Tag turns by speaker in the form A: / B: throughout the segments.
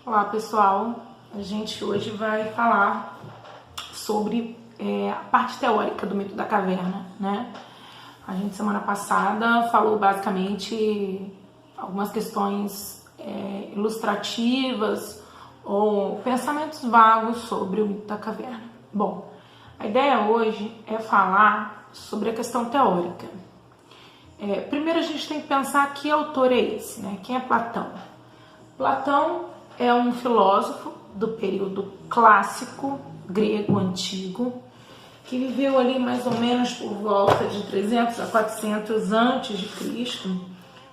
A: Olá pessoal, a gente hoje vai falar sobre a parte teórica do mito da caverna, né? A gente semana passada falou basicamente algumas questões ilustrativas ou pensamentos vagos sobre o mito da caverna. Bom, a ideia hoje é falar sobre a questão teórica. Primeiro a gente tem que pensar que autor é esse, né? Quem é Platão? Platão é um filósofo do período clássico grego antigo que viveu ali mais ou menos por volta de 300 a 400 antes de Cristo.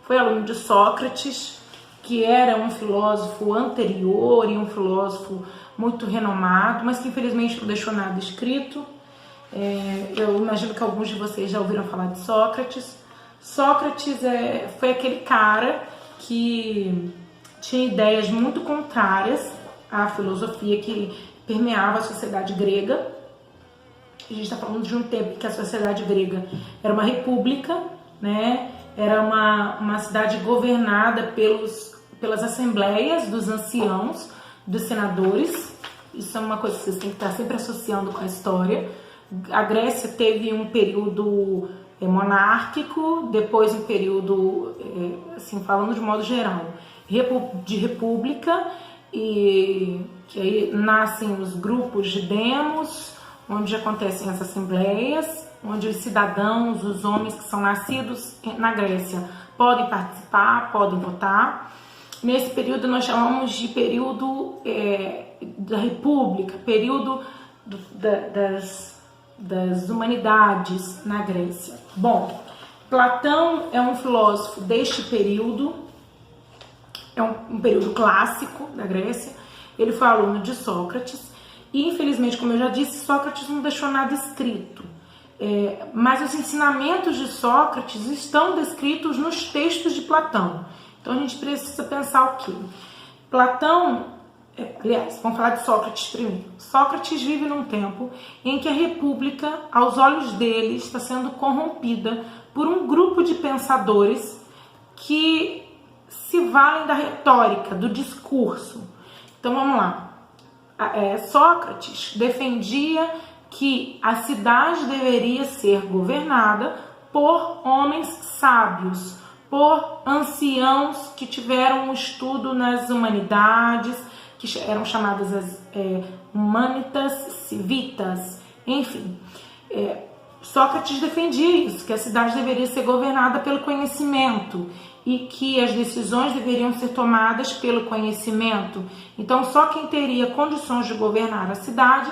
A: Foi aluno de Sócrates, que era um filósofo anterior e um filósofo muito renomado, mas que infelizmente não deixou nada escrito. Eu imagino que alguns de vocês já ouviram falar de Sócrates. Sócrates foi aquele cara que tinha ideias muito contrárias à filosofia que permeava a sociedade grega. A gente está falando de um tempo que a sociedade grega era uma república, né? Era uma cidade governada pelas assembleias dos anciãos, dos senadores. Isso é uma coisa que vocês têm que estar sempre associando com a história. A Grécia teve um período monárquico, depois um período, assim, falando de modo geral, de república, e que aí nascem os grupos de demos, onde acontecem as assembleias, onde os cidadãos, os homens que são nascidos na Grécia podem participar, podem votar. Nesse período nós chamamos de período da república, período das humanidades na Grécia. Bom, Platão é um filósofo deste período, é um período clássico da Grécia. Ele foi aluno de Sócrates e, infelizmente, como eu já disse, Sócrates não deixou nada escrito. Mas os ensinamentos de Sócrates estão descritos nos textos de Platão. Então a gente precisa pensar o quê? Platão, aliás, vamos falar de Sócrates primeiro. Sócrates vive num tempo em que a república, aos olhos dele, está sendo corrompida por um grupo de pensadores que se valem da retórica, do discurso. Então vamos lá. Sócrates defendia que a cidade deveria ser governada por homens sábios, por anciãos que tiveram um estudo nas humanidades, que eram chamadas as humanitas civitas, enfim. Sócrates defendia isso, que a cidade deveria ser governada pelo conhecimento e que as decisões deveriam ser tomadas pelo conhecimento. Então, só quem teria condições de governar a cidade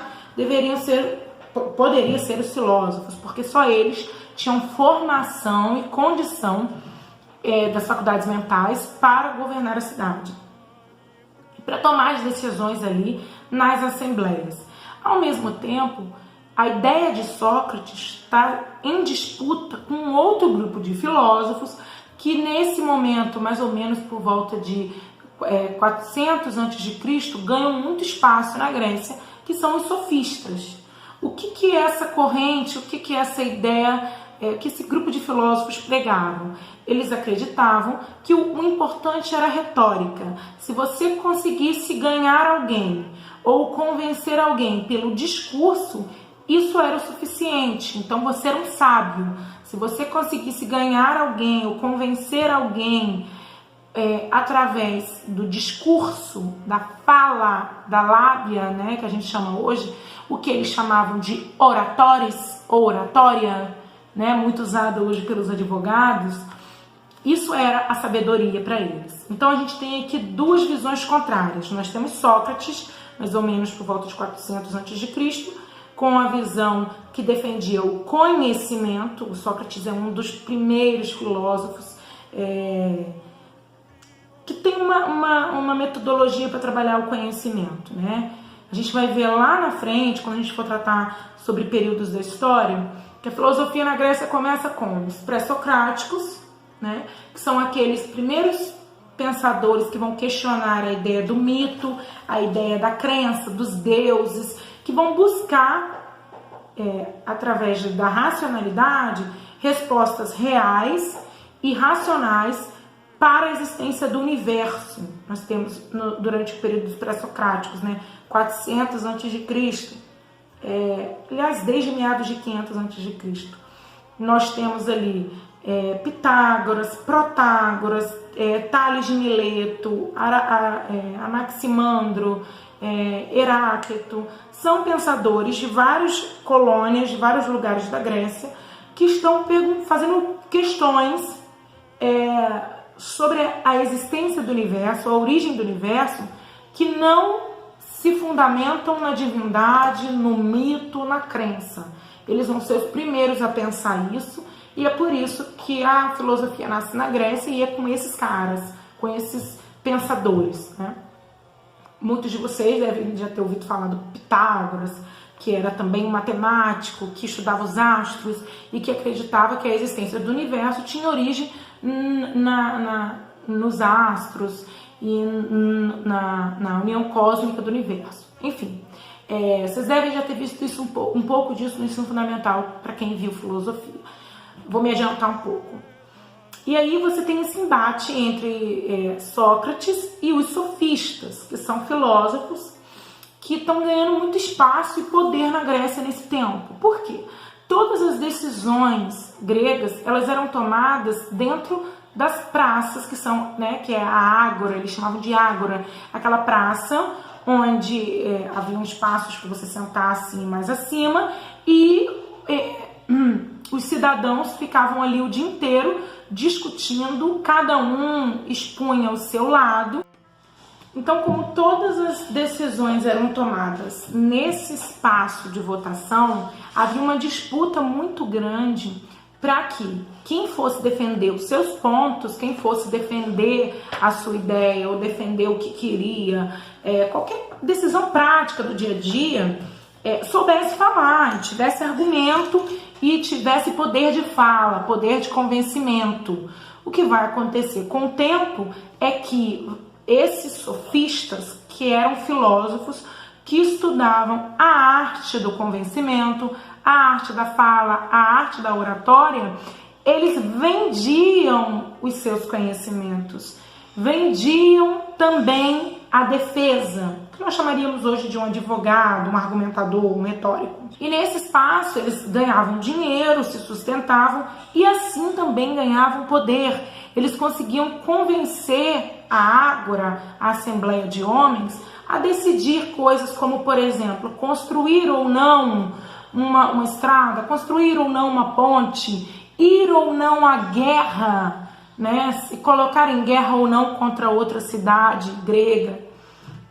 A: poderia ser os filósofos, porque só eles tinham formação e condição das faculdades mentais para governar a cidade, para tomar as decisões ali nas assembleias. Ao mesmo tempo, a ideia de Sócrates está em disputa com um outro grupo de filósofos que nesse momento, mais ou menos por volta de 400 a.C., ganham muito espaço na Grécia, que são os sofistas. O que é essa corrente, o que é essa ideia que esse grupo de filósofos pregavam? Eles acreditavam que o importante era a retórica. Se você conseguisse ganhar alguém ou convencer alguém pelo discurso, isso era o suficiente. Então você era um sábio. Se você conseguisse ganhar alguém ou convencer alguém através do discurso, da fala, da lábia, né, que a gente chama hoje, o que eles chamavam de oratores ou oratória, né, muito usada hoje pelos advogados, isso era a sabedoria para eles. Então a gente tem aqui duas visões contrárias. Nós temos Sócrates, mais ou menos por volta de 400 a.C., com a visão que defendia o conhecimento. O Sócrates é um dos primeiros filósofos que tem uma metodologia para trabalhar o conhecimento, né? A gente vai ver lá na frente, quando a gente for tratar sobre períodos da história, que a filosofia na Grécia começa com os pré-socráticos, né? Que são aqueles primeiros pensadores que vão questionar a ideia do mito, a ideia da crença, dos deuses, que vão buscar, através da racionalidade, respostas reais e racionais para a existência do universo. Nós temos, durante o período dos pré-socráticos, né, 400 a.C., aliás, desde meados de 500 a.C., nós temos ali Pitágoras, Protágoras, Tales de Mileto, Anaximandro, Heráclito. São pensadores de várias colônias, de vários lugares da Grécia, que estão fazendo questões sobre a existência do universo, a origem do universo, que não se fundamentam na divindade, no mito, na crença. Eles vão ser os primeiros a pensar isso, e é por isso que a filosofia nasce na Grécia e é com esses caras, com esses pensadores, né? Muitos de vocês devem já ter ouvido falar do Pitágoras, que era também um matemático, que estudava os astros e que acreditava que a existência do universo tinha origem nos astros e na união cósmica do universo. Enfim, vocês devem já ter visto isso um pouco disso no ensino fundamental, para quem viu filosofia. Vou me adiantar um pouco. E aí você tem esse embate entre Sócrates e os sofistas, que são filósofos que estão ganhando muito espaço e poder na Grécia nesse tempo. Por quê? Todas as decisões gregas, elas eram tomadas dentro das praças, que é a ágora, eles chamavam de ágora, aquela praça onde havia espaços para você sentar assim mais acima, e os cidadãos ficavam ali o dia inteiro discutindo, cada um expunha o seu lado. Então, como todas as decisões eram tomadas nesse espaço de votação, havia uma disputa muito grande para que quem fosse defender os seus pontos, quem fosse defender a sua ideia ou defender o que queria, qualquer decisão prática do dia a dia, soubesse falar, tivesse argumento e tivesse poder de fala, poder de convencimento. O que vai acontecer com o tempo é que esses sofistas, que eram filósofos, que estudavam a arte do convencimento, a arte da fala, a arte da oratória, eles vendiam os seus conhecimentos, vendiam também a defesa, que nós chamaríamos hoje de um advogado, um argumentador, um retórico. E nesse espaço eles ganhavam dinheiro, se sustentavam e assim também ganhavam poder. Eles conseguiam convencer a ágora, a assembleia de homens, a decidir coisas como, por exemplo, construir ou não uma estrada, construir ou não uma ponte, ir ou não à guerra, né? Se colocar em guerra ou não contra outra cidade grega.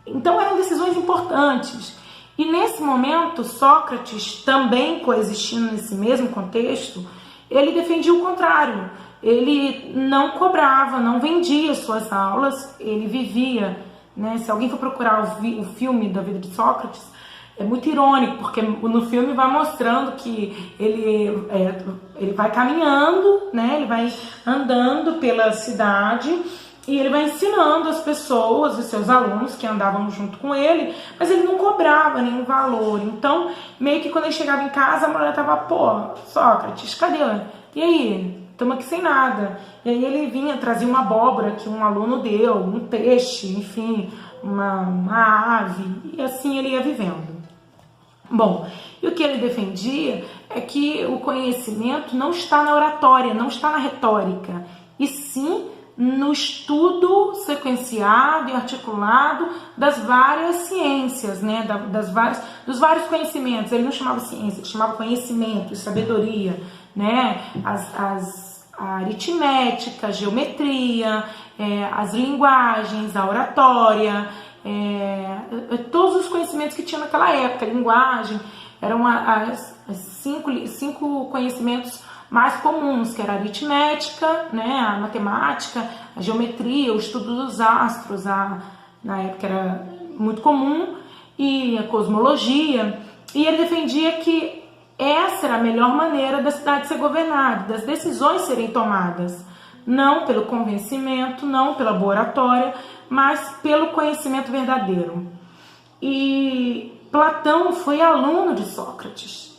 A: Então eram decisões importantes. E nesse momento, Sócrates, também coexistindo nesse mesmo contexto, ele defendia o contrário. Ele não cobrava, não vendia suas aulas, ele vivia, né? Se alguém for procurar o filme da vida de Sócrates, é muito irônico, porque no filme vai mostrando que ele vai caminhando, né? Ele vai andando pela cidade e ele vai ensinando as pessoas, os seus alunos que andavam junto com ele, mas ele não cobrava nenhum valor. Então, meio que quando ele chegava em casa, a mulher tava, pô, Sócrates, cadê? E aí? Estamos aqui sem nada. E aí ele vinha, trazia uma abóbora que um aluno deu, um peixe, enfim, uma ave, e assim ele ia vivendo. Bom, e o que ele defendia é que o conhecimento não está na oratória, não está na retórica, e sim no estudo sequenciado e articulado das várias ciências, né? Dos vários conhecimentos. Ele não chamava ciência, ele chamava conhecimento e sabedoria, né? A aritmética, a geometria, as linguagens, a oratória, todos os conhecimentos que tinha naquela época. A linguagem eram as cinco conhecimentos mais comuns, que era a aritmética, né, a matemática, a geometria, o estudo dos astros, na época era muito comum, e a cosmologia. E ele defendia que essa era a melhor maneira da cidade ser governada, das decisões serem tomadas, não pelo convencimento, não pela boa oratória, mas pelo conhecimento verdadeiro. E Platão foi aluno de Sócrates.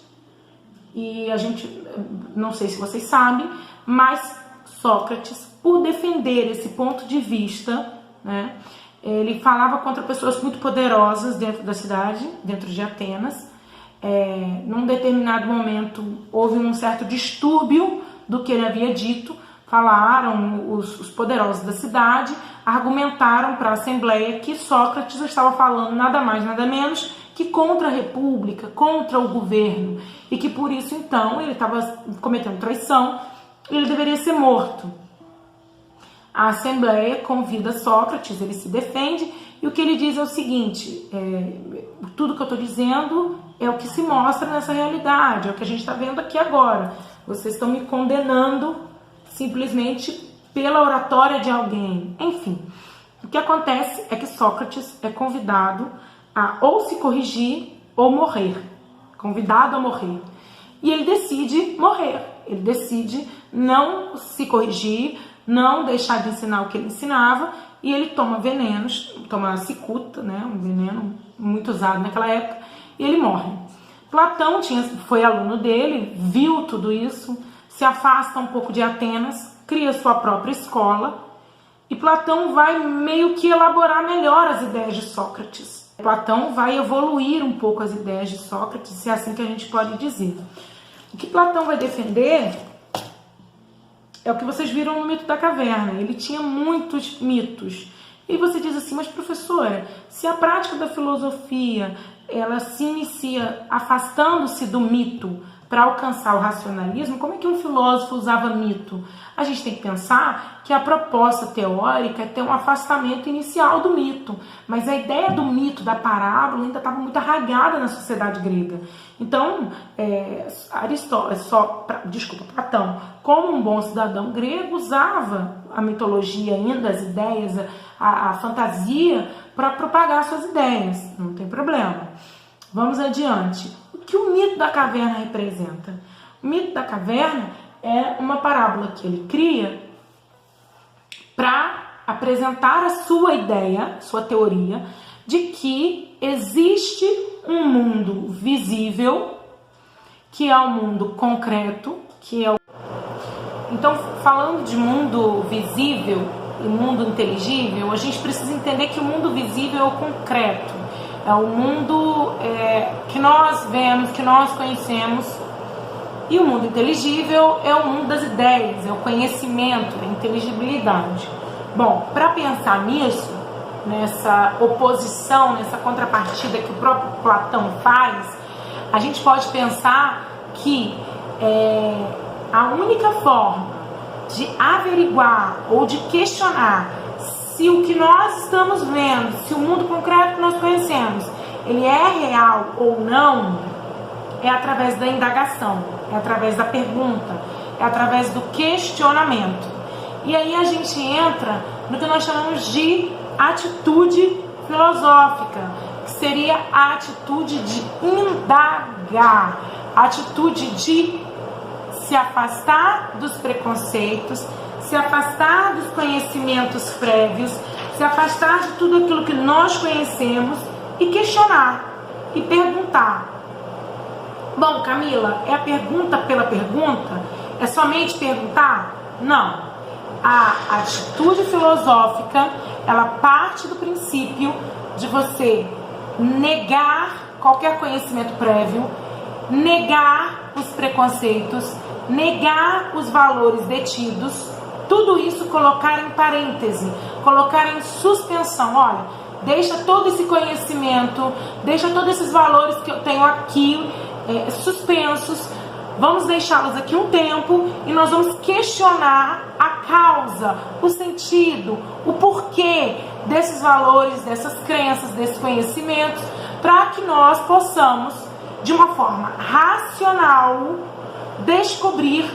A: E a gente, não sei se vocês sabem, mas Sócrates por defender esse ponto de vista, né? Ele falava contra pessoas muito poderosas dentro da cidade, dentro de Atenas. Num determinado momento houve um certo distúrbio do que ele havia dito. Falaram os poderosos da cidade, argumentaram para a Assembleia que Sócrates estava falando nada mais, nada menos que contra a república, contra o governo, e que por isso então ele estava cometendo traição e ele deveria ser morto. A Assembleia convida Sócrates, ele se defende, e o que ele diz é o seguinte: tudo que eu estou dizendo é o que se mostra nessa realidade, é o que a gente está vendo aqui agora. Vocês estão me condenando simplesmente pela oratória de alguém. Enfim, o que acontece é que Sócrates é convidado a ou se corrigir ou morrer. Convidado a morrer. E ele decide morrer. Ele decide não se corrigir, não deixar de ensinar o que ele ensinava, e ele toma venenos, toma cicuta, né, um veneno muito usado naquela época, e ele morre. Platão foi aluno dele, viu tudo isso, se afasta um pouco de Atenas, cria sua própria escola, e Platão vai meio que elaborar melhor as ideias de Sócrates. Platão vai evoluir um pouco as ideias de Sócrates, se é assim que a gente pode dizer. O que Platão vai defender é o que vocês viram no mito da caverna. Ele tinha muitos mitos. E você diz assim: mas professora, se a prática da filosofia ela se inicia afastando-se do mito para alcançar o racionalismo, como é que um filósofo usava mito? A gente tem que pensar que a proposta teórica é ter um afastamento inicial do mito, mas a ideia do mito, da parábola, ainda estava muito arraigada na sociedade grega. Então, Platão, como um bom cidadão grego, usava a mitologia ainda, as ideias, a fantasia, para propagar suas ideias. Não tem problema. Vamos adiante. O que o mito da caverna representa? O mito da caverna é uma parábola que ele cria para apresentar a sua ideia, sua teoria, de que existe um mundo visível, que é o mundo concreto, que é o... Então, falando de mundo visível e mundo inteligível, a gente precisa entender que o mundo visível é o concreto, é o mundo que nós vemos, que nós conhecemos, e o mundo inteligível é o mundo das ideias, é o conhecimento, a inteligibilidade. Bom, para pensar nisso, nessa oposição, nessa contrapartida que o próprio Platão faz, a gente pode pensar que a única forma de averiguar ou de questionar se o que nós estamos vendo, se o mundo concreto que nós conhecemos, ele é real ou não, é através da indagação, é através da pergunta, é através do questionamento. E aí a gente entra no que nós chamamos de atitude filosófica, que seria a atitude de indagar, a atitude de se afastar dos preconceitos, se afastar dos conhecimentos prévios, se afastar de tudo aquilo que nós conhecemos e questionar e perguntar. Bom, Camila, é a pergunta pela pergunta? É somente perguntar? Não. A atitude filosófica, ela parte do princípio de você negar qualquer conhecimento prévio, negar os preconceitos, negar os valores detidos, tudo isso colocar em parêntese, colocar em suspensão. Olha, deixa todo esse conhecimento, deixa todos esses valores que eu tenho aqui suspensos, vamos deixá-los aqui um tempo e nós vamos questionar a causa, o sentido, o porquê desses valores, dessas crenças, desses conhecimentos, para que nós possamos, de uma forma racional, descobrir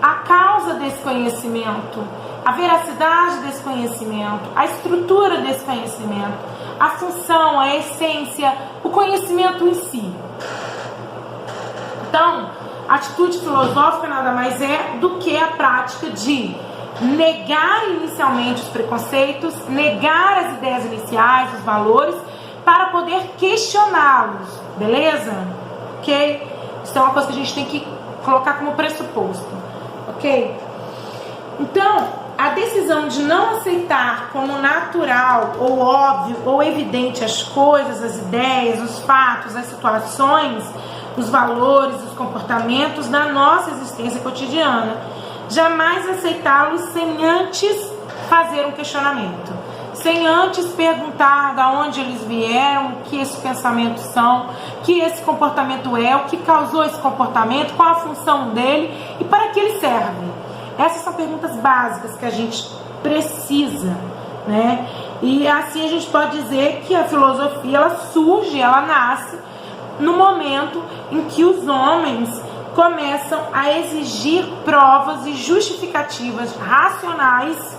A: a causa desse conhecimento, a veracidade desse conhecimento, a estrutura desse conhecimento, a função, a essência, o conhecimento em si. Então, a atitude filosófica nada mais é do que a prática de negar inicialmente os preconceitos, negar as ideias iniciais, os valores, para poder questioná-los, beleza? Ok? Isso é uma coisa que a gente tem que colocar como pressuposto, ok? Então, a decisão de não aceitar como natural ou óbvio ou evidente as coisas, as ideias, os fatos, as situações, os valores, os comportamentos da nossa existência cotidiana. Jamais aceitá-los sem antes fazer um questionamento, sem antes perguntar de onde eles vieram, o que esses pensamentos são, o que esse comportamento é, o que causou esse comportamento, qual a função dele e para que ele serve. Essas são perguntas básicas que a gente precisa, né? E assim a gente pode dizer que a filosofia, ela surge, ela nasce no momento em que os homens começam a exigir provas e justificativas racionais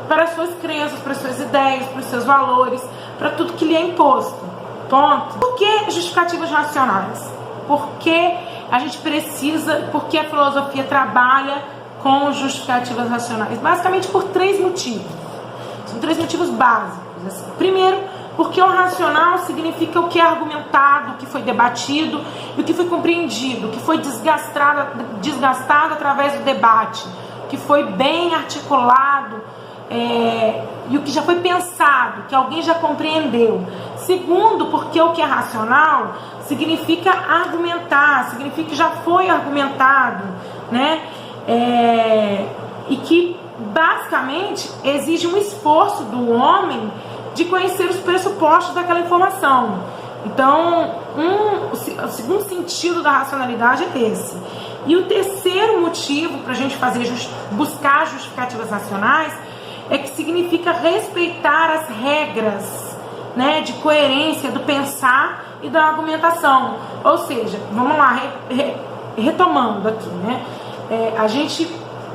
A: para as suas crenças, para as suas ideias, para os seus valores, para tudo que lhe é imposto. Ponto. Por que justificativas racionais? Porque a gente precisa, porque a filosofia trabalha com justificativas racionais? Basicamente por 3 motivos. São 3 motivos básicos. Primeiro, porque o racional significa o que é argumentado, o que foi debatido e o que foi compreendido, o que foi desgastado através do debate, o que foi bem articulado e o que já foi pensado, que alguém já compreendeu. Segundo, porque o que é racional significa argumentar, significa que já foi argumentado, né? E que basicamente exige um esforço do homem de conhecer os pressupostos daquela informação. Então, o segundo sentido da racionalidade é esse. E o terceiro motivo para a gente buscar justificativas racionais é que significa respeitar as regras, né, de coerência do pensar e da argumentação. Ou seja, vamos lá, retomando aqui, né?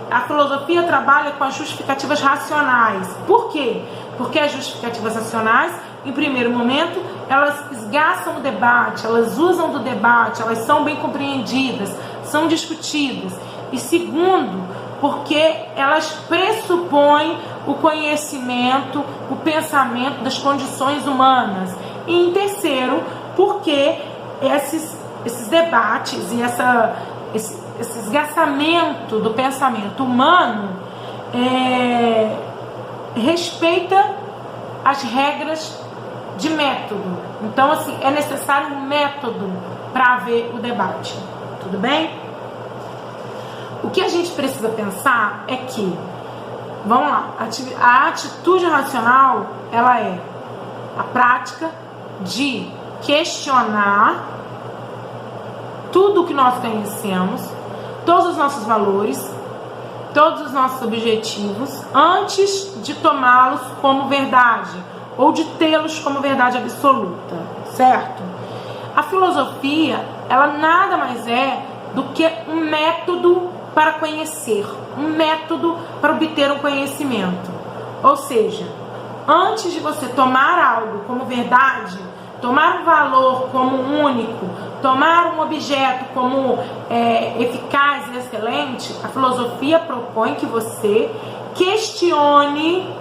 A: A filosofia trabalha com as justificativas racionais. Por quê? Porque as justificativas racionais, em primeiro momento, elas esgaçam o debate, elas usam do debate, elas são bem compreendidas, são discutidas. E segundo, porque elas pressupõem o conhecimento, o pensamento das condições humanas. E em terceiro, porque esses debates e esse esgaçamento do pensamento humano respeita as regras de método. Então, assim, é necessário um método para haver o debate. Tudo bem? O que a gente precisa pensar é que, vamos lá, a atitude racional, ela é a prática de questionar tudo o que nós conhecemos, todos os nossos valores, todos os nossos objetivos, antes de tomá-los como verdade, ou de tê-los como verdade absoluta, certo? A filosofia, ela nada mais é do que um método para conhecer, um método para obter um conhecimento. Ou seja, antes de você tomar algo como verdade, tomar um valor como único, tomar um objeto como eficaz e excelente, a filosofia propõe que você questione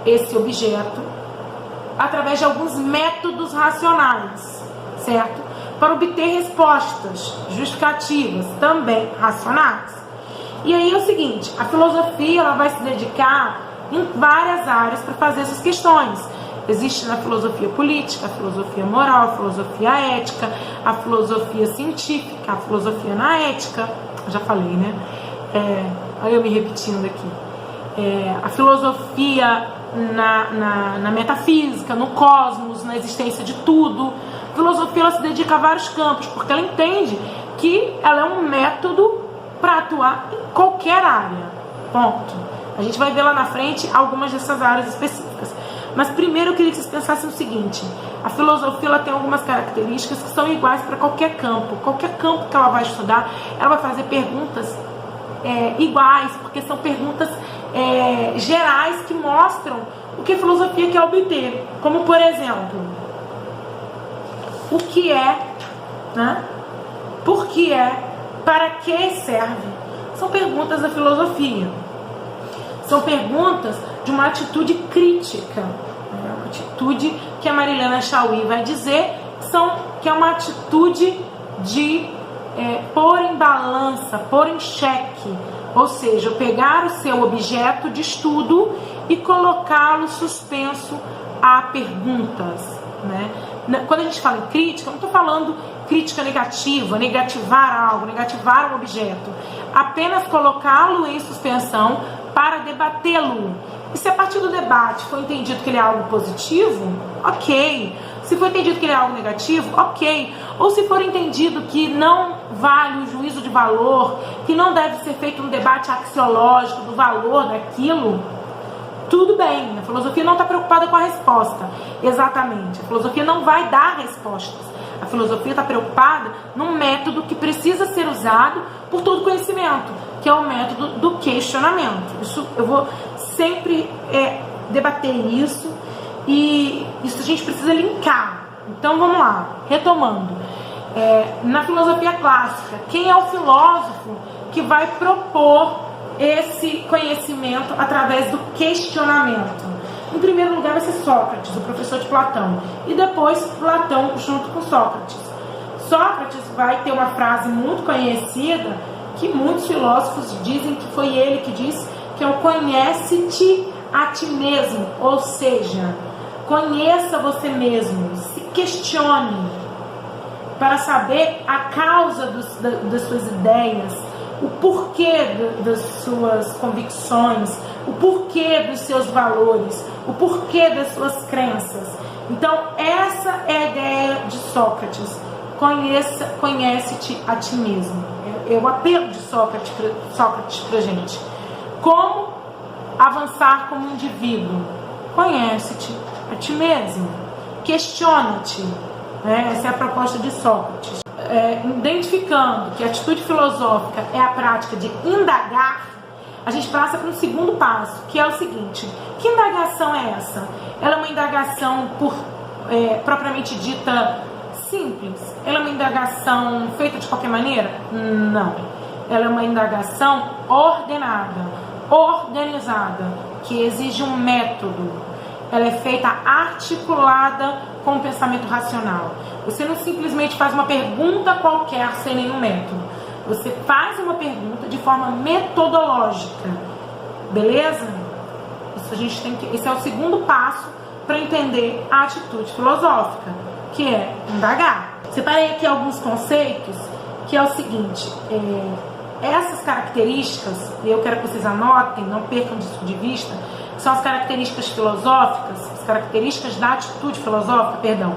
A: esse objeto através de alguns métodos racionais, certo? Para obter respostas justificativas, também racionais. E aí é o seguinte, a filosofia, ela vai se dedicar em várias áreas para fazer essas questões. Existe na filosofia política, a filosofia moral, a filosofia ética, a filosofia científica, a filosofia na ética, já falei, né? Olha eu me repetindo aqui. A filosofia na metafísica, no cosmos, na existência de tudo. A filosofia, ela se dedica a vários campos, porque ela entende que ela é um método para atuar em qualquer área. Ponto. A gente vai ver lá na frente algumas dessas áreas específicas. Mas primeiro eu queria que vocês pensassem o seguinte: a filosofia, ela tem algumas características que são iguais para qualquer campo. Qualquer campo que ela vai estudar, ela vai fazer perguntas iguais, porque são perguntas gerais que mostram o que a filosofia quer obter. Como, por exemplo, o que é, né? Por que é, para que serve? São perguntas da filosofia. São perguntas de uma atitude crítica, uma atitude que a Marilena Chauí vai dizer que é uma atitude de pôr em balança, pôr em xeque Ou seja, pegar o seu objeto de estudo e colocá-lo suspenso a perguntas, né? Quando a gente fala em crítica, não estou falando crítica negativa, negativar algo, negativar um objeto. Apenas colocá-lo em suspensão para debatê-lo. E se a partir do debate foi entendido que ele é algo positivo, ok. Se for entendido que ele é algo negativo, ok. Ou se for entendido que não vale o juízo de valor, que não deve ser feito um debate axiológico do valor daquilo, tudo bem. A filosofia não está preocupada com a resposta, exatamente. A filosofia não vai dar respostas. A filosofia está preocupada num método que precisa ser usado por todo conhecimento, que é o método do questionamento. Isso eu vou sempre debater isso, e isso a gente precisa linkar. Então vamos lá, retomando. Na filosofia clássica, quem é o filósofo que vai propor esse conhecimento através do questionamento? Em primeiro lugar vai ser Sócrates, o professor de Platão, e depois Platão junto com Sócrates. Sócrates vai ter uma frase muito conhecida que muitos filósofos dizem que foi ele que disse, que é o conhece-te a ti mesmo, ou seja, conheça você mesmo, se questione para saber a causa das suas ideias, o porquê das suas convicções, o porquê dos seus valores, o porquê das suas crenças. Então essa é a ideia de Sócrates, conhece-te a ti mesmo. É o apelo de Sócrates para a gente. Como avançar como indivíduo? Conhece-te a ti mesmo, questiona-te, né? Essa é a proposta de Sócrates. Identificando que a atitude filosófica é a prática de indagar, a gente passa para um segundo passo, que é o seguinte: que indagação é essa? Ela é uma indagação propriamente dita simples? Ela é uma indagação feita de qualquer maneira? Não. Ela é uma indagação ordenada, organizada, que exige um método. Ela é feita articulada com o pensamento racional. Você não simplesmente faz uma pergunta qualquer sem nenhum método. Você faz uma pergunta de forma metodológica. Beleza? Esse é o segundo passo para entender a atitude filosófica, que é indagar. Separei aqui alguns conceitos, que é o seguinte: essas características, eu quero que vocês anotem, não percam disso de vista, são as características filosóficas, as características da atitude filosófica, perdão.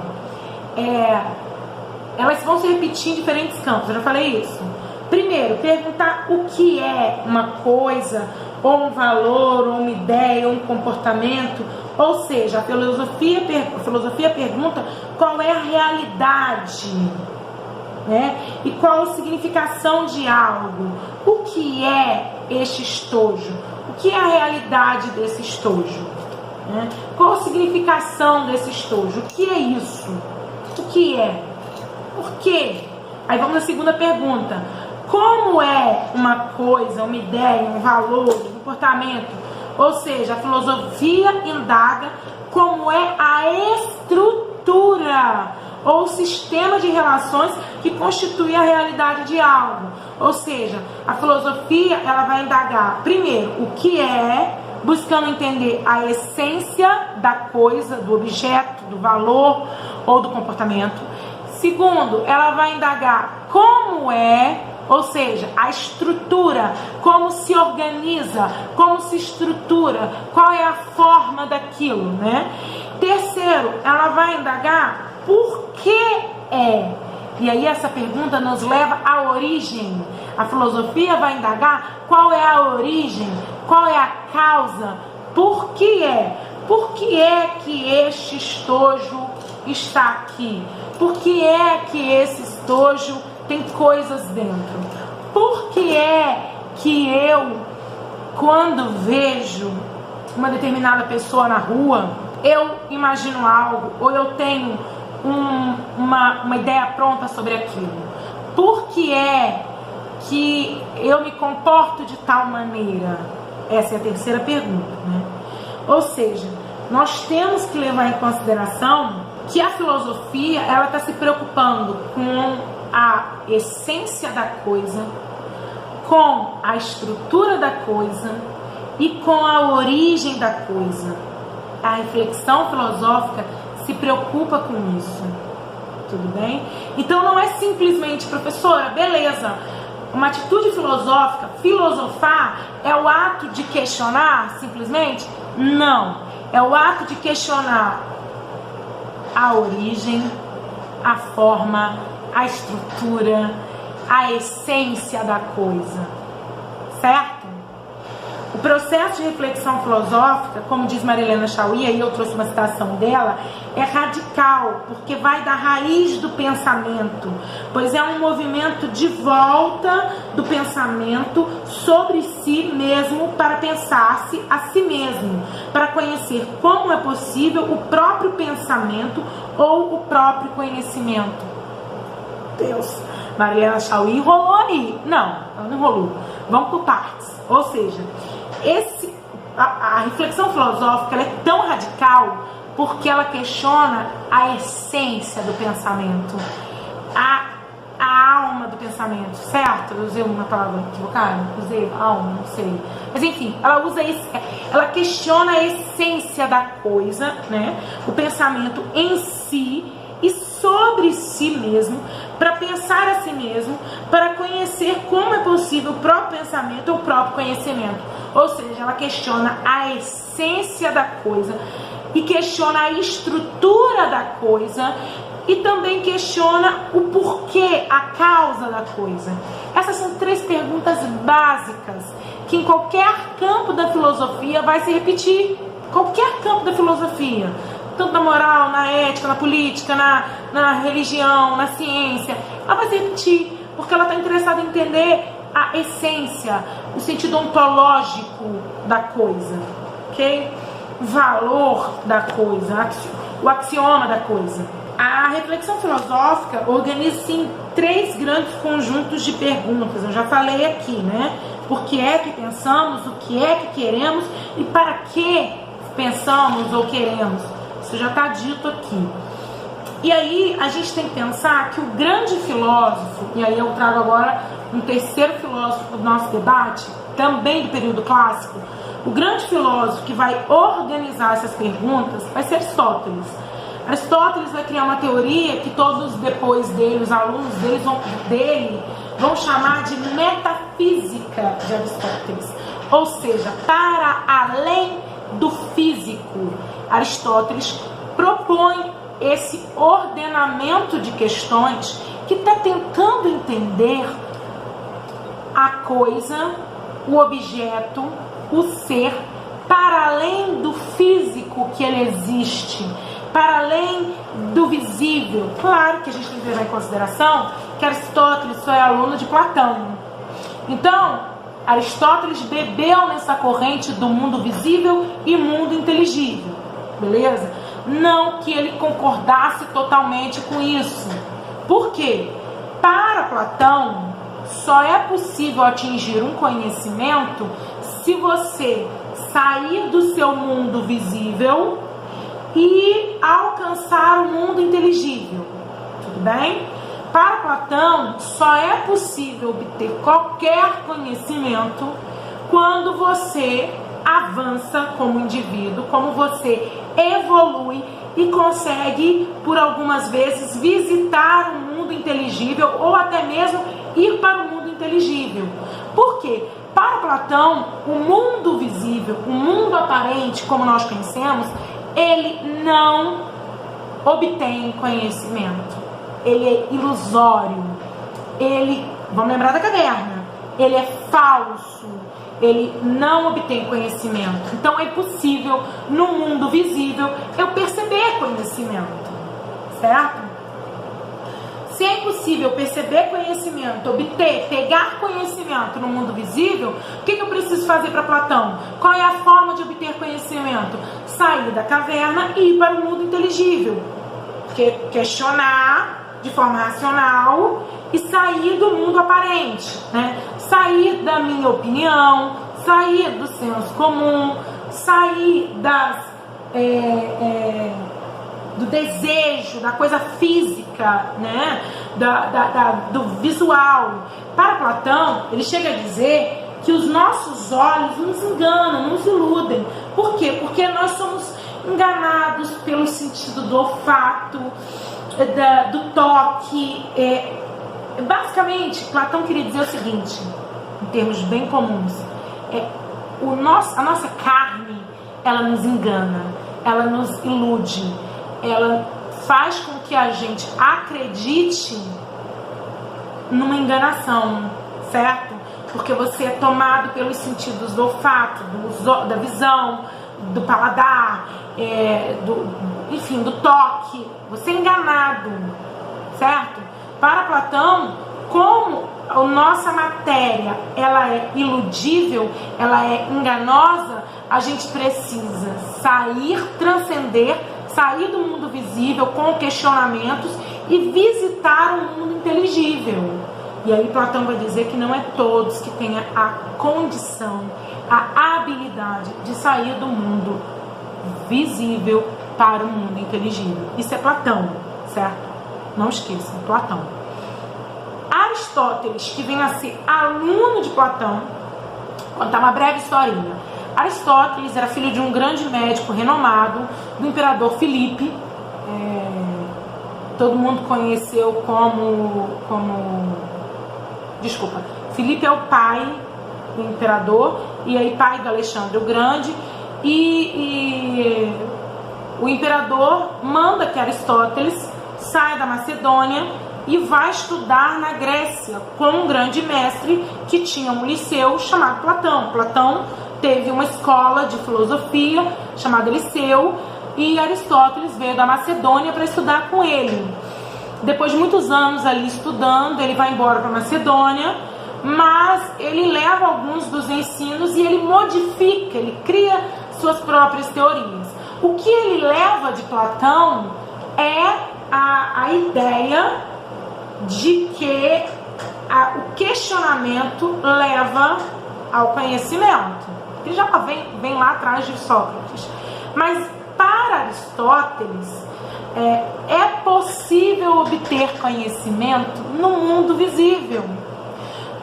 A: Elas vão se repetir em diferentes campos, eu já falei isso. Primeiro, perguntar o que é uma coisa, ou um valor, ou uma ideia, ou um comportamento. Ou seja, a filosofia pergunta qual é a realidade, né? E qual a significação de algo. O que é este estojo? O que é a realidade desse estojo? Né? Qual a significação desse estojo? O que é isso? O que é? Por quê? Aí vamos à segunda pergunta. Como é uma coisa, uma ideia, um valor, um comportamento? Ou seja, a filosofia indaga como é a estrutura ou sistema de relações que constitui a realidade de algo. Ou seja, a filosofia ela vai indagar, primeiro, o que é, buscando entender a essência da coisa, do objeto, do valor ou do comportamento. Segundo, ela vai indagar como é, ou seja, a estrutura, como se organiza, como se estrutura, qual é a forma daquilo, né? Terceiro, ela vai indagar por que é. E aí essa pergunta nos leva à origem. A filosofia vai indagar qual é a origem, qual é a causa, por que é. Por que é que este estojo está aqui? Por que é que esse estojo tem coisas dentro? Por que é que eu, quando vejo uma determinada pessoa na rua, eu imagino algo, ou eu tenho uma ideia pronta sobre aquilo? Por que é que eu me comporto de tal maneira? Essa é a terceira pergunta, né? Ou seja, nós temos que levar em consideração que a filosofia ela está se preocupando com a essência da coisa, com a estrutura da coisa e com a origem da coisa. A reflexão filosófica se preocupa com isso. Tudo bem? Então não é simplesmente, professora, beleza, uma atitude filosófica, filosofar é o ato de questionar, simplesmente? Não. É o ato de questionar a origem, a forma, a estrutura, a essência da coisa. Certo? O processo de reflexão filosófica, como diz Marilena Chauí, aí eu trouxe uma citação dela, é radical, porque vai da raiz do pensamento, pois é um movimento de volta do pensamento sobre si mesmo para pensar-se a si mesmo, para conhecer como é possível o próprio pensamento ou o próprio conhecimento. Deus, Marilena Chauí enrolou aí. Não, ela não enrolou. Vamos por partes. Ou seja, a reflexão filosófica ela é tão radical porque ela questiona a essência do pensamento, a alma do pensamento, certo? Eu usei uma palavra equivocada? Usei alma, não sei. Mas enfim, ela usa isso, ela questiona a essência da coisa, né? O pensamento em si e sobre si mesmo, para pensar a si mesmo, para conhecer como é possível o próprio pensamento ou o próprio conhecimento. Ou seja, ela questiona a essência da coisa e questiona a estrutura da coisa e também questiona o porquê, a causa da coisa. Essas são 3 perguntas básicas que em qualquer campo da filosofia vai se repetir. Qualquer campo da filosofia, tanto na moral, na ética, na política, na religião, na ciência, ela vai se repetir, porque ela está interessada em entender a essência, o sentido ontológico da coisa, ok? O valor da coisa, o axioma da coisa. A reflexão filosófica organiza-se em 3 grandes conjuntos de perguntas. Eu já falei aqui, né? Por que é que pensamos, o que é que queremos e para que pensamos ou queremos. Isso já está dito aqui. E aí a gente tem que pensar que o grande filósofo, e aí eu trago agora um terceiro filósofo do nosso debate, também do período clássico, o grande filósofo que vai organizar essas perguntas vai ser Aristóteles. Aristóteles vai criar uma teoria que todos depois dele, os alunos dele vão chamar de metafísica de Aristóteles. Ou seja, para além do físico, Aristóteles propõe esse ordenamento de questões que está tentando entender a coisa, o objeto, o ser, para além do físico que ele existe, para além do visível. Claro que a gente tem que levar em consideração que Aristóteles só é aluno de Platão. Então, Aristóteles bebeu nessa corrente do mundo visível e mundo inteligível, beleza? Não que ele concordasse totalmente com isso. Por quê? Para Platão, só é possível atingir um conhecimento se você sair do seu mundo visível e alcançar o mundo inteligível. Tudo bem? Para Platão, só é possível obter qualquer conhecimento quando você avança como indivíduo, como você evolui e consegue, por algumas vezes, visitar o mundo inteligível ou até mesmo ir para o mundo inteligível. Por quê? Para Platão, o mundo visível, o mundo aparente, como nós conhecemos, ele não obtém conhecimento. Ele é ilusório. Vamos lembrar da caverna, ele é falso. Ele não obtém conhecimento. Então é impossível, no mundo visível, eu perceber conhecimento. Certo? Se é impossível perceber conhecimento, pegar conhecimento no mundo visível, o que eu preciso fazer para Platão? Qual é a forma de obter conhecimento? Sair da caverna e ir para o mundo inteligível. Questionar de forma racional e sair do mundo aparente, né? Sair da minha opinião, sair do senso comum, sair do desejo, da coisa física, né? Do visual. Para Platão, ele chega a dizer que os nossos olhos nos enganam, nos iludem. Por quê? Porque nós somos enganados pelo sentido do olfato, do toque. Basicamente, Platão queria dizer o seguinte, em termos bem comuns: a nossa carne, ela nos engana, ela nos ilude, ela faz com que a gente acredite numa enganação, certo? Porque você é tomado pelos sentidos do olfato, da visão, do paladar, enfim, do toque. Você é enganado, certo? Para Platão, como a nossa matéria ela é iludível, ela é enganosa, a gente precisa transcender, sair do mundo visível com questionamentos e visitar um mundo inteligível. E aí Platão vai dizer que não é todos que tenham a condição, a habilidade de sair do mundo visível para o mundo inteligível. Isso é Platão, certo? Não esqueçam, Platão. Aristóteles, que vem a ser aluno de Platão, vou contar uma breve historinha. Aristóteles era filho de um grande médico renomado, do imperador Filipe. Todo mundo conheceu Desculpa, Filipe é o pai do imperador, e aí pai do Alexandre o Grande, e o imperador manda que Aristóteles saia da Macedônia e vai estudar na Grécia com um grande mestre que tinha um liceu chamado Platão. Platão teve uma escola de filosofia chamada Liceu, e Aristóteles veio da Macedônia para estudar com ele. Depois de muitos anos ali estudando, ele vai embora para a Macedônia, mas ele leva alguns dos ensinos e ele modifica, ele cria suas próprias teorias. O que ele leva de Platão é a ideia de que o questionamento leva ao conhecimento, que já vem lá atrás de Sócrates. Mas para Aristóteles, é possível obter conhecimento no mundo visível.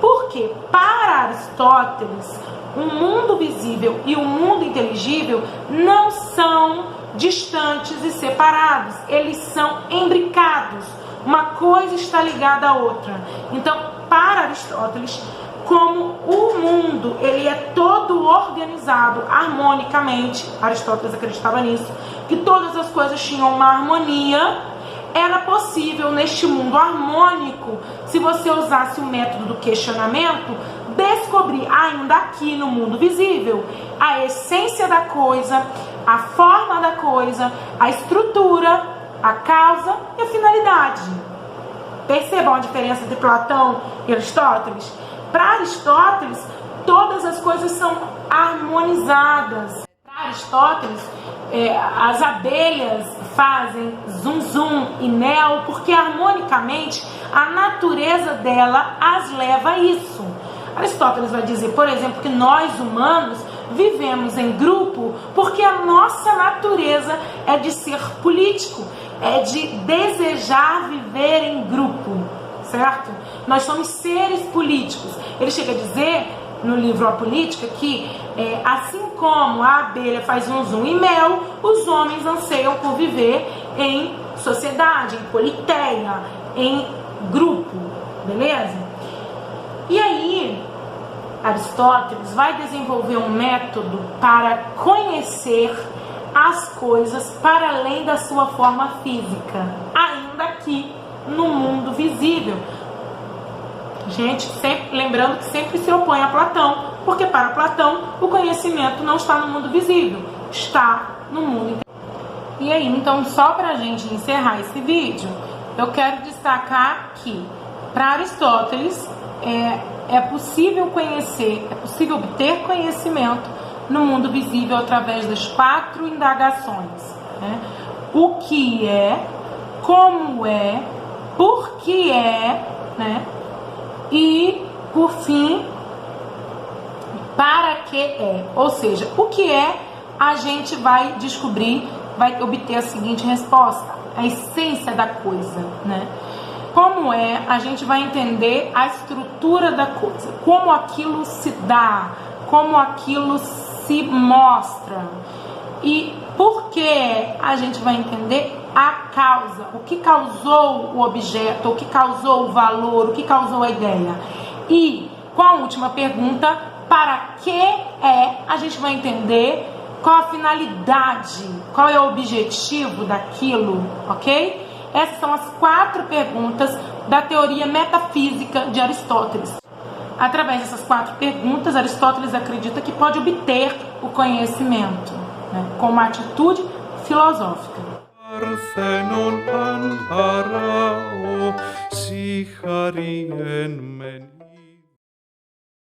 A: Porque para Aristóteles, o mundo visível e o mundo inteligível não são distantes e separados, eles são imbricados. Uma coisa está ligada à outra. Então, para Aristóteles, como o mundo ele é todo organizado harmonicamente, Aristóteles acreditava nisso, que todas as coisas tinham uma harmonia, era possível neste mundo harmônico, se você usasse o método do questionamento, descobrir ainda aqui no mundo visível a essência da coisa, a forma da coisa, a estrutura, a causa e a finalidade. Percebam a diferença entre Platão e Aristóteles? Para Aristóteles, todas as coisas são harmonizadas. Para Aristóteles, as abelhas fazem zum zum e mel porque harmonicamente a natureza dela as leva a isso. Aristóteles vai dizer, por exemplo, que nós humanos vivemos em grupo porque a nossa natureza é de ser político, é de desejar viver em grupo, certo? Nós somos seres políticos. Ele chega a dizer no livro A Política que assim como a abelha faz um zum e mel, os homens anseiam por viver em sociedade, em politeia, em grupo, beleza? E aí Aristóteles vai desenvolver um método para conhecer as coisas para além da sua forma física, ainda aqui no mundo visível. Gente, sempre lembrando que sempre se opõe a Platão, porque para Platão o conhecimento não está no mundo visível, está no mundo interior. E aí, então, só para a gente encerrar esse vídeo, eu quero destacar que para Aristóteles é possível obter conhecimento no mundo visível através das 4 indagações, né? O que é, como é, por que é, né? E, por fim, para que é. Ou seja, o que é, a gente vai descobrir vai obter a seguinte resposta: a essência da coisa, né? Como a gente vai entender a estrutura da coisa, como aquilo se dá, como aquilo se mostra. E por que a gente vai entender a causa, o que causou o objeto, o que causou o valor, o que causou a ideia. E com a última pergunta, para que a gente vai entender qual a finalidade, qual é o objetivo daquilo, ok? Essas são as 4 perguntas da teoria metafísica de Aristóteles. Através dessas 4 perguntas, Aristóteles acredita que pode obter o conhecimento, né, com uma atitude filosófica. Parthenon antarao,